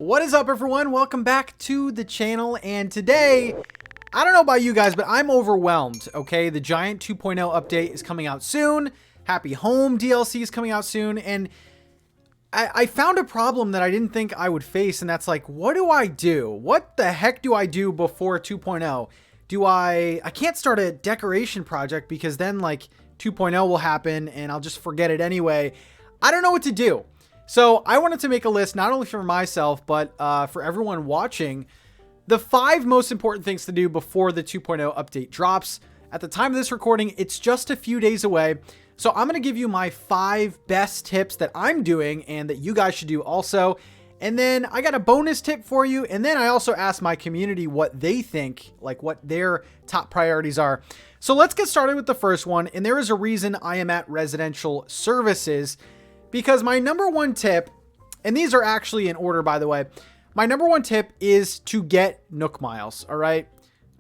What is up, everyone? Welcome back to the channel, and today, I don't know about you guys, but I'm overwhelmed, okay? The Giant 2.0 update is coming out soon. Happy Home DLC is coming out soon, and I found a problem that I didn't think I would face, and that's like, what do I do? What the heck do I do before 2.0? I can't start a decoration project because then like 2.0 will happen and I'll just forget it anyway. I don't know what to do. So I wanted to make a list, not only for myself, but for everyone watching, the 5 most important things to do before the 2.0 update drops. At the time of this recording, it's just a few days away. So I'm going to give you my 5 best tips that I'm doing and that you guys should do also. And then I got a bonus tip for you. And then I also asked my community what they think, like what their top priorities are. So let's get started with the first one. And there is a reason I am at residential services. Because my number one tip, and these are actually in order, by the way, my number one tip is to get NOOK miles, all right?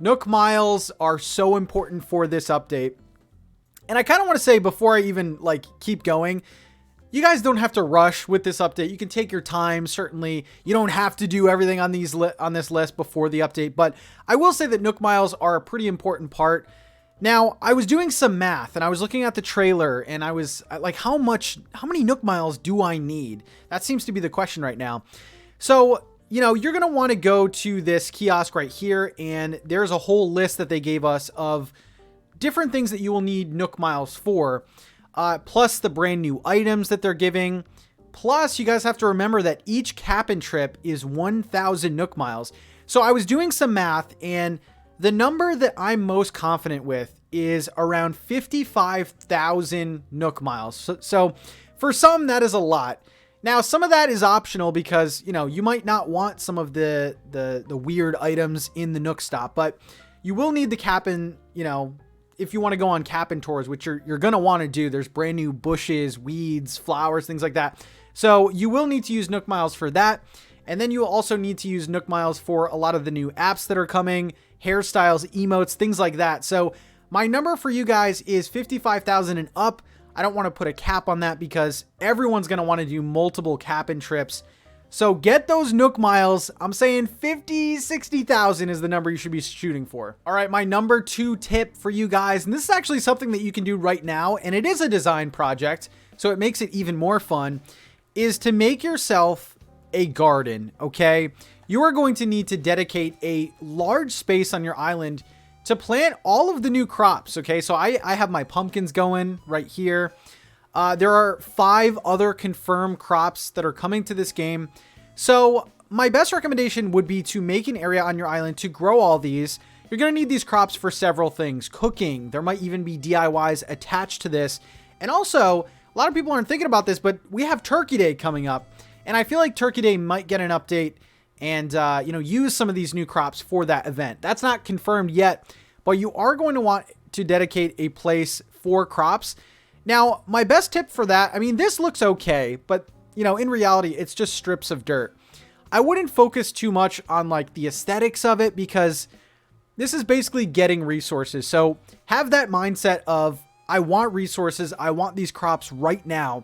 NOOK miles are so important for this update. And I kind of want to say before I even keep going, you guys don't have to rush with this update. You can take your time, certainly. You don't have to do everything on this list before the update, but I will say that NOOK miles are a pretty important part. Now, I was doing some math and I was looking at the trailer and I was like, how many NOOK miles do I need? That seems to be the question right now. So, you know, you're going to want to go to this kiosk right here, and there's a whole list that they gave us of different things that you will need NOOK miles for, plus the brand new items that they're giving. Plus, you guys have to remember that each cap and trip is 1,000 NOOK miles. So I was doing some math, and the number that I'm most confident with is around 55,000 NOOK miles. So for some, that is a lot. Now, some of that is optional because, you know, you might not want some of the weird items in the NOOK stop, but you will need the Cap'n, you know, if you want to go on Cap'n tours, which you're going to want to do. There's brand new bushes, weeds, flowers, things like that. So you will need to use NOOK miles for that. And then you will also need to use NOOK miles for a lot of the new apps that are coming, hairstyles, emotes, things like that. So my number for you guys is 55,000 and up. I don't want to put a cap on that because everyone's going to want to do multiple Cap'n trips. So get those NOOK miles. I'm saying 50, 60,000 is the number you should be shooting for. All right, my number 2 tip for you guys, and this is actually something that you can do right now, and it is a design project, so it makes it even more fun, is to make yourself a garden, okay? You are going to need to dedicate a large space on your island to plant all of the new crops, okay? So I have my pumpkins going right here. There are 5 other confirmed crops that are coming to this game. So my best recommendation would be to make an area on your island to grow all these. You're going to need these crops for several things. Cooking, there might even be DIYs attached to this. And also, a lot of people aren't thinking about this, but we have Turkey Day coming up. And I feel like Turkey Day might get an update and, you know, use some of these new crops for that event. That's not confirmed yet, but you are going to want to dedicate a place for crops. Now, my best tip for that, I mean, this looks okay, but, you know, in reality, it's just strips of dirt. I wouldn't focus too much on like the aesthetics of it because this is basically getting resources. So have that mindset of, I want resources. I want these crops right now.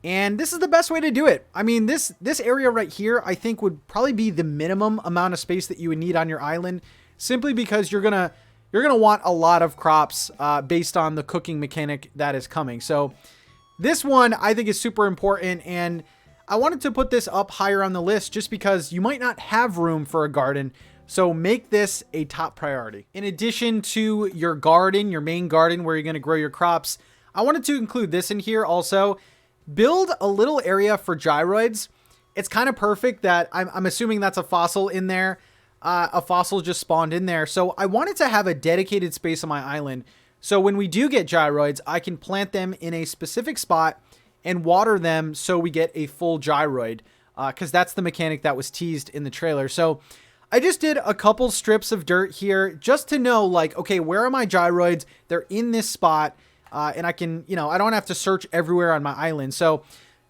And this is the best way to do it. I mean, this area right here, I think would probably be the minimum amount of space that you would need on your island, simply because you're gonna want a lot of crops based on the cooking mechanic that is coming. So this one I think is super important, and I wanted to put this up higher on the list just because you might not have room for a garden. So make this a top priority. In addition to your garden, your main garden where you're gonna grow your crops, I wanted to include this in here also. Build a little area for gyroids. It's kind of perfect that I'm assuming that's a fossil in there. A fossil just spawned in there. So I wanted to have a dedicated space on my island. So when we do get gyroids, I can plant them in a specific spot and water them so we get a full gyroid. Because that's the mechanic that was teased in the trailer. So I just did a couple strips of dirt here just to know, like, okay, where are my gyroids? They're in this spot. And I can, you know, I don't have to search everywhere on my island. So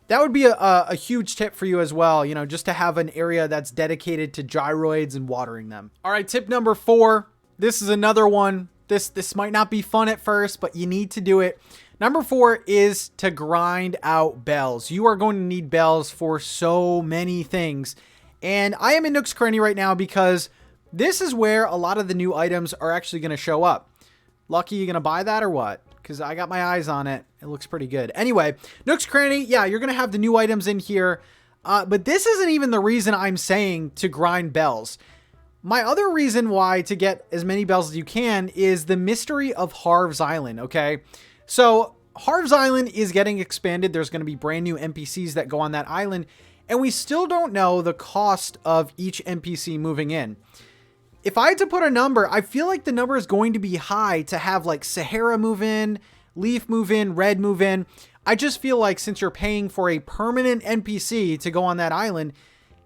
that would be a huge tip for you as well, you know, just to have an area that's dedicated to gyroids and watering them. All right, tip number 4. This is another one. This might not be fun at first, but you need to do it. Number 4 is to grind out bells. You are going to need bells for so many things. And I am in Nook's Cranny right now because this is where a lot of the new items are actually going to show up. Lucky, you going to buy that or what? Because I got my eyes on it. It looks pretty good. Anyway, Nook's Cranny, yeah, you're going to have the new items in here. But this isn't even the reason I'm saying to grind bells. My other reason why to get as many bells as you can is the mystery of Harv's Island, okay? So Harv's Island is getting expanded. There's going to be brand new NPCs that go on that island, and we still don't know the cost of each NPC moving in. If I had to put a number, I feel like the number is going to be high to have like Sahara move in, Leaf move in, Red move in. I just feel like since you're paying for a permanent NPC to go on that island,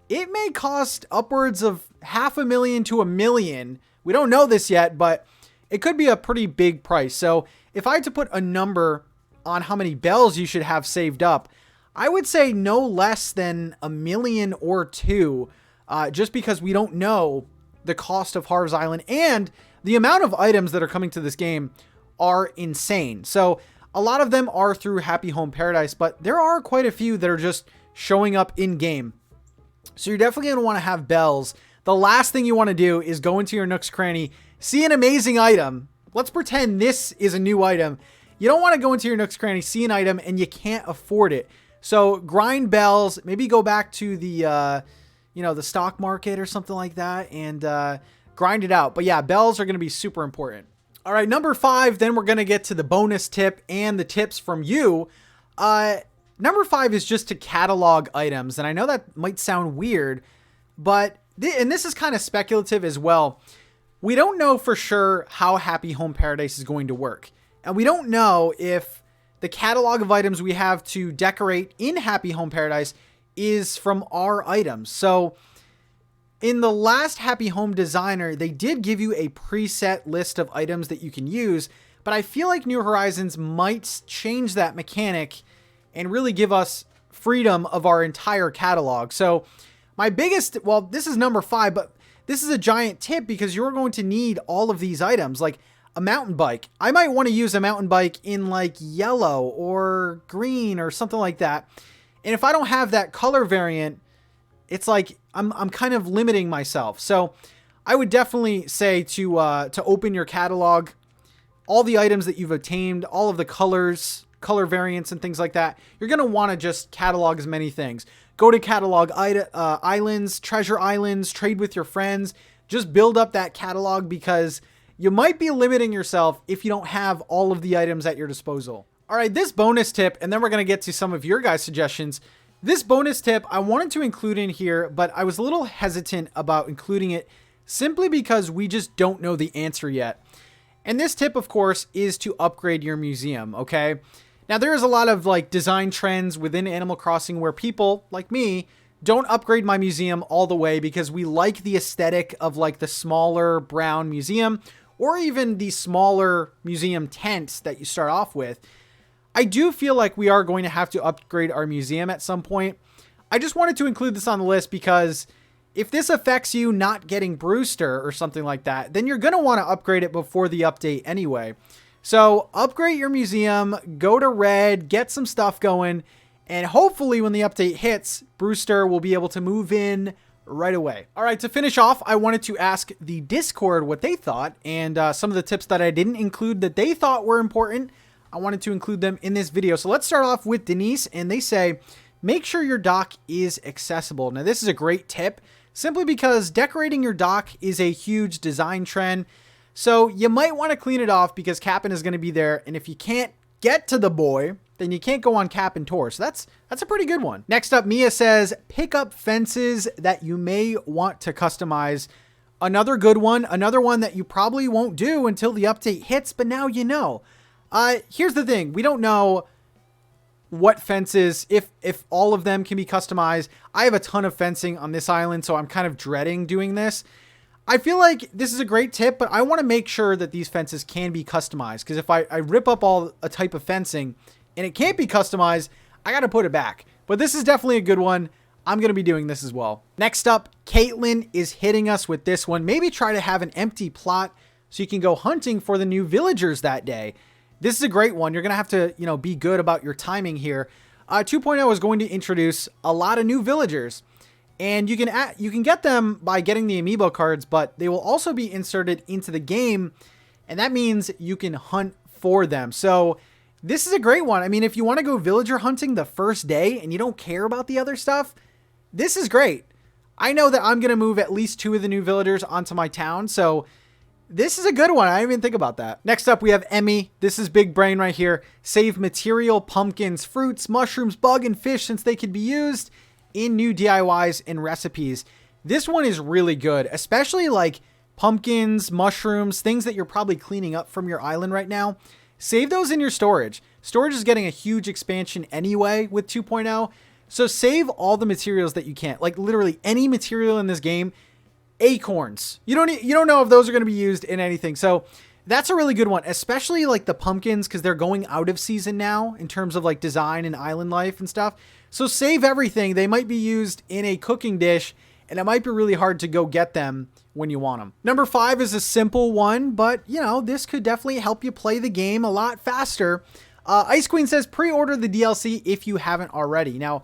it may cost upwards of $500,000 to $1 million. We don't know this yet, but it could be a pretty big price. So if I had to put a number on how many bells you should have saved up, I would say no less than $1 million or $2 million, just because we don't know the cost of Harv's Island, and the amount of items that are coming to this game are insane. So a lot of them are through Happy Home Paradise, but there are quite a few that are just showing up in game. So you're definitely going to want to have bells. The last thing you want to do is go into your Nook's Cranny, see an amazing item. Let's pretend this is a new item. You don't want to go into your Nook's Cranny, see an item, and you can't afford it. So grind bells, maybe go back to the, the stock market or something like that, and grind it out. But yeah, bells are going to be super important. All right, number 5, then we're going to get to the bonus tip and the tips from you. Number 5 is just to catalog items. And I know that might sound weird, but, and this is kind of speculative as well. We don't know for sure how Happy Home Paradise is going to work. And we don't know if the catalog of items we have to decorate in Happy Home Paradise is from our items. So in the last Happy Home Designer, they did give you a preset list of items that you can use, but I feel like New Horizons might change that mechanic and really give us freedom of our entire catalog. So my biggest, well, this is number 5, but this is a giant tip because you're going to need all of these items, like a mountain bike. I might want to use a mountain bike in like yellow or green or something like that. And if I don't have that color variant, it's like I'm kind of limiting myself. So I would definitely say to open your catalog, all the items that you've obtained, all of the colors, color variants and things like that. You're going to want to just catalog as many things. Go to catalog islands, treasure islands, trade with your friends. Just build up that catalog because you might be limiting yourself if you don't have all of the items at your disposal. All right, this bonus tip, and then we're going to get to some of your guys' suggestions. This bonus tip I wanted to include in here, but I was a little hesitant about including it simply because we just don't know the answer yet. And this tip, of course, is to upgrade your museum, okay? Now, there is a lot of like design trends within Animal Crossing where people, like me, don't upgrade my museum all the way because we like the aesthetic of like the smaller brown museum or even the smaller museum tents that you start off with. I do feel like we are going to have to upgrade our museum at some point. I just wanted to include this on the list because if this affects you not getting Brewster or something like that, then you're going to want to upgrade it before the update anyway. So upgrade your museum, go to Red, get some stuff going, and hopefully when the update hits, Brewster will be able to move in right away. All right, to finish off, I wanted to ask the Discord what they thought and some of the tips that I didn't include that they thought were important. I wanted to include them in this video. So let's start off with Denise, and they say, make sure your dock is accessible. Now, this is a great tip simply because decorating your dock is a huge design trend. So you might want to clean it off because Cap'n is going to be there. And if you can't get to the boy, then you can't go on Cap'n Tour. So that's a pretty good one. Next up, Mia says, pick up fences that you may want to customize. Another good one, another one that you probably won't do until the update hits, but now you know. Here's the thing. We don't know what fences, if all of them can be customized. I have a ton of fencing on this island, so I'm kind of dreading doing this. I feel like this is a great tip, but I want to make sure that these fences can be customized. Because if I rip up a type of fencing and it can't be customized, I got to put it back. But this is definitely a good one. I'm going to be doing this as well. Next up, Caitlin is hitting us with this one. Maybe try to have an empty plot so you can go hunting for the new villagers that day. This is a great one. You're going to have to, be good about your timing here. 2.0 is going to introduce a lot of new villagers. And you can get them by getting the amiibo cards, but they will also be inserted into the game, and that means you can hunt for them. So this is a great one. I mean, if you want to go villager hunting the first day and you don't care about the other stuff, this is great. I know that I'm going to move at least 2 of the new villagers onto my town, so this is a good one. I didn't even think about that. Next up, we have Emmy. This is big brain right here. Save material, pumpkins, fruits, mushrooms, bug, and fish since they could be used in new DIYs and recipes. This one is really good, especially like pumpkins, mushrooms, things that you're probably cleaning up from your island right now. Save those in your storage. Storage is getting a huge expansion anyway with 2.0. So save all the materials that you can. Like literally any material in this game. Acorns. You don't know if those are going to be used in anything. So that's a really good one, especially like the pumpkins, because they're going out of season now in terms of like design and island life and stuff. So save everything. They might be used in a cooking dish, and it might be really hard to go get them when you want them. Number 5 is a simple one, but you know, this could definitely help you play the game a lot faster. Ice Queen says pre-order the DLC if you haven't already. Now,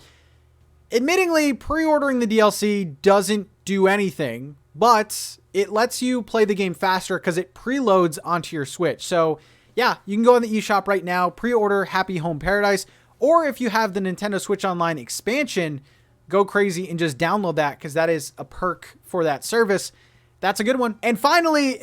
admittingly, pre-ordering the DLC doesn't do anything, but it lets you play the game faster because it preloads onto your Switch. So yeah, you can go on the eShop right now, pre-order Happy Home Paradise, or if you have the Nintendo Switch Online expansion, go crazy and just download that because that is a perk for that service. That's a good one. And finally,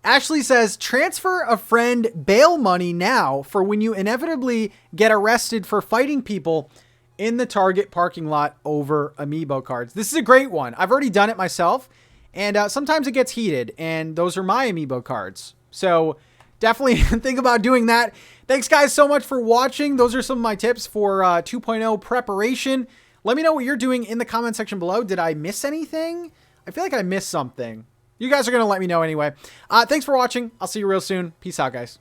Ashley says, transfer a friend bail money now for when you inevitably get arrested for fighting people in the Target parking lot over amiibo cards. This is a great one. I've already done it myself, and sometimes it gets heated, and those are my amiibo cards. So definitely think about doing that. Thanks guys so much for watching. Those are some of my tips for 2.0 preparation. Let me know what you're doing in the comment section below. Did I miss anything? I feel like I missed something. You guys are going to let me know anyway. Thanks for watching. I'll see you real soon. Peace out, guys.